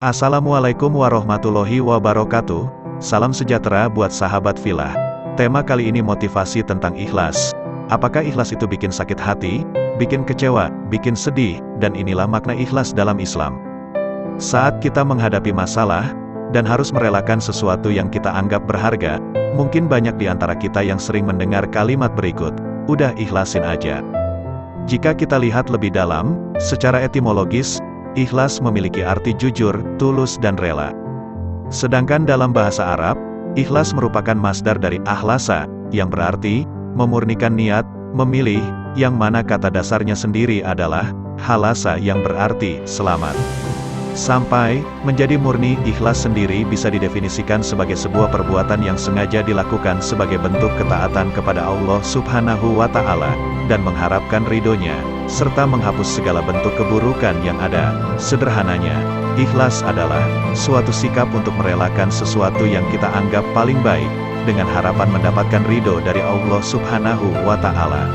Assalamualaikum warahmatullahi wabarakatuh. Salam sejahtera buat sahabat Filah. Tema kali ini motivasi tentang ikhlas. Apakah ikhlas itu bikin sakit hati, bikin kecewa, bikin sedih, dan inilah makna ikhlas dalam Islam. Saat kita menghadapi masalah, dan harus merelakan sesuatu yang kita anggap berharga, mungkin banyak di antara kita yang sering mendengar kalimat berikut, udah ikhlasin aja. Jika kita lihat lebih dalam, secara etimologis, ikhlas memiliki arti jujur, tulus dan rela. Sedangkan dalam bahasa Arab, ikhlas merupakan masdar dari akhlasa, yang berarti memurnikan niat, memilih, yang mana kata dasarnya sendiri adalah khalasa yang berarti selamat. Sampai menjadi murni, ikhlas sendiri bisa didefinisikan sebagai sebuah perbuatan yang sengaja dilakukan sebagai bentuk ketaatan kepada Allah Subhanahu wa Ta'ala, dan mengharapkan ridhonya, serta menghapus segala bentuk keburukan yang ada. Sederhananya, ikhlas adalah suatu sikap untuk merelakan sesuatu yang kita anggap paling baik, dengan harapan mendapatkan ridho dari Allah Subhanahu wa Ta'ala.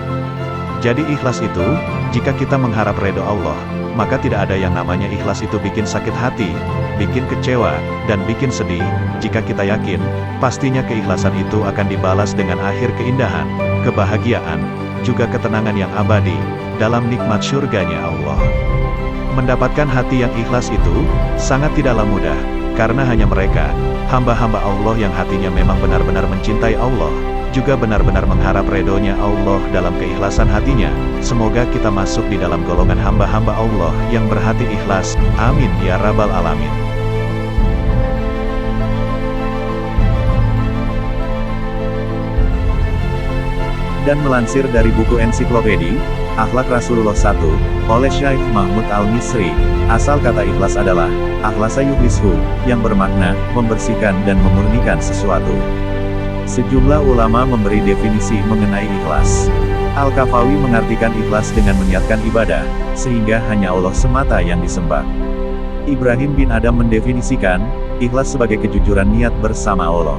Jadi ikhlas itu, jika kita mengharap ridho Allah, maka tidak ada yang namanya ikhlas itu bikin sakit hati, bikin kecewa, dan bikin sedih. Jika kita yakin, pastinya keikhlasan itu akan dibalas dengan akhir keindahan, kebahagiaan, juga ketenangan yang abadi, dalam nikmat surganya Allah. Mendapatkan hati yang ikhlas itu, sangat tidaklah mudah, karena hanya mereka, hamba-hamba Allah yang hatinya memang benar-benar mencintai Allah, juga benar-benar mengharap ridhonya Allah dalam keikhlasan hatinya. Semoga kita masuk di dalam golongan hamba-hamba Allah yang berhati ikhlas. Amin ya rabbal alamin. Dan melansir dari buku ensiklopedi Akhlak Rasulullah I, oleh Syekh Mahmud Al-Misri, asal kata ikhlas adalah akhlasa yukhlishu, yang bermakna membersihkan dan memurnikan sesuatu. Sejumlah ulama memberi definisi mengenai ikhlas. Al-Kafawi mengartikan ikhlas dengan meniatkan ibadah, sehingga hanya Allah semata yang disembah. Ibrahim bin Adam mendefinisikan ikhlas sebagai kejujuran niat bersama Allah.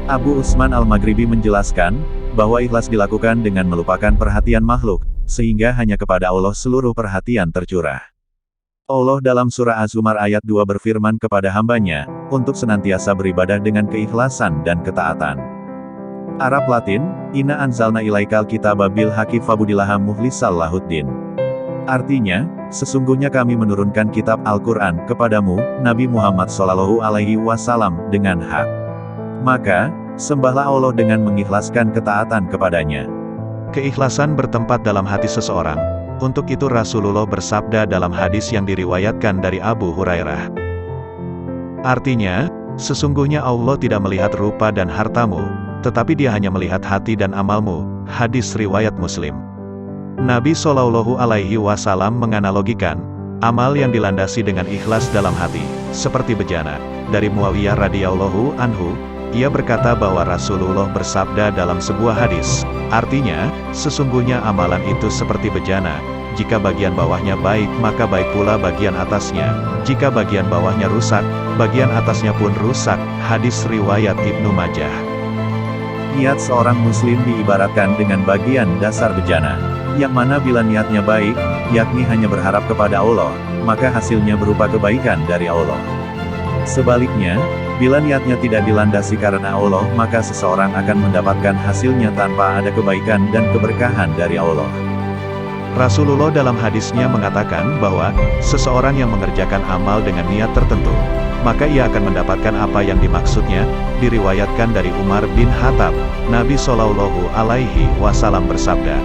Abu Usman Al-Maghribi menjelaskan bahwa ikhlas dilakukan dengan melupakan perhatian makhluk, sehingga hanya kepada Allah seluruh perhatian tercurah. Allah dalam surah Az-Zumar ayat 2 berfirman kepada hambanya, untuk senantiasa beribadah dengan keikhlasan dan ketaatan. Arab Latin, Inna anzalna ilaikal kitaba bil haqqi fa'budillaha mukhlishan lahuddin. Artinya, sesungguhnya kami menurunkan kitab Al-Quran kepadamu, Nabi Muhammad SAW, dengan hak. Maka, sembahlah Allah dengan mengikhlaskan ketaatan kepadanya. Keikhlasan bertempat dalam hati seseorang. Untuk itu Rasulullah bersabda dalam hadis yang diriwayatkan dari Abu Hurairah. Artinya, sesungguhnya Allah tidak melihat rupa dan hartamu, tetapi Dia hanya melihat hati dan amalmu. Hadis riwayat Muslim. Nabi SAW menganalogikan amal yang dilandasi dengan ikhlas dalam hati, seperti bejana. Dari Muawiyah radhiyallahu anhu, ia berkata bahwa Rasulullah bersabda dalam sebuah hadis, artinya, sesungguhnya amalan itu seperti bejana. Jika bagian bawahnya baik, maka baik pula bagian atasnya. Jika bagian bawahnya rusak, bagian atasnya pun rusak. Hadis riwayat Ibnu Majah. Niat seorang muslim diibaratkan dengan bagian dasar bejana, yang mana bila niatnya baik, yakni hanya berharap kepada Allah, maka hasilnya berupa kebaikan dari Allah. Sebaliknya, bila niatnya tidak dilandasi karena Allah, maka seseorang akan mendapatkan hasilnya tanpa ada kebaikan dan keberkahan dari Allah. Rasulullah dalam hadisnya mengatakan bahwa seseorang yang mengerjakan amal dengan niat tertentu, maka ia akan mendapatkan apa yang dimaksudnya. Diriwayatkan dari Umar bin Khattab, Nabi SAW bersabda,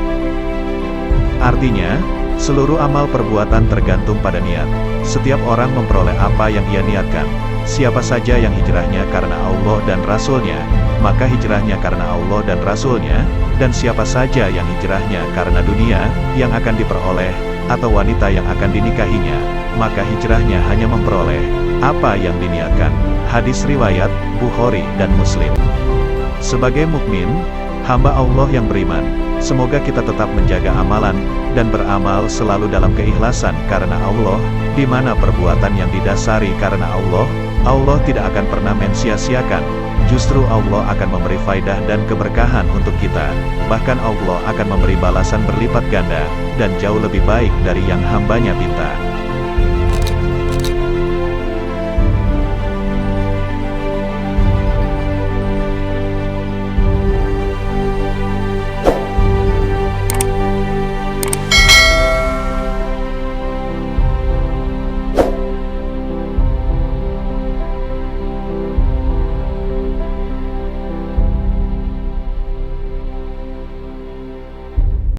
artinya, seluruh amal perbuatan tergantung pada niat. Setiap orang memperoleh apa yang ia niatkan. Siapa saja yang hijrahnya karena Allah dan Rasul-Nya, maka hijrahnya karena Allah dan Rasul-Nya, dan siapa saja yang hijrahnya karena dunia, yang akan diperoleh, atau wanita yang akan dinikahinya, maka hijrahnya hanya memperoleh apa yang diniatkan. Hadis riwayat Bukhari dan Muslim. Sebagai mukmin, hamba Allah yang beriman, semoga kita tetap menjaga amalan, dan beramal selalu dalam keikhlasan karena Allah, di mana perbuatan yang didasari karena Allah, Allah tidak akan pernah mensia-siakan. Justru Allah akan memberi faidah dan keberkahan untuk kita. Bahkan Allah akan memberi balasan berlipat ganda, dan jauh lebih baik dari yang hambanya minta.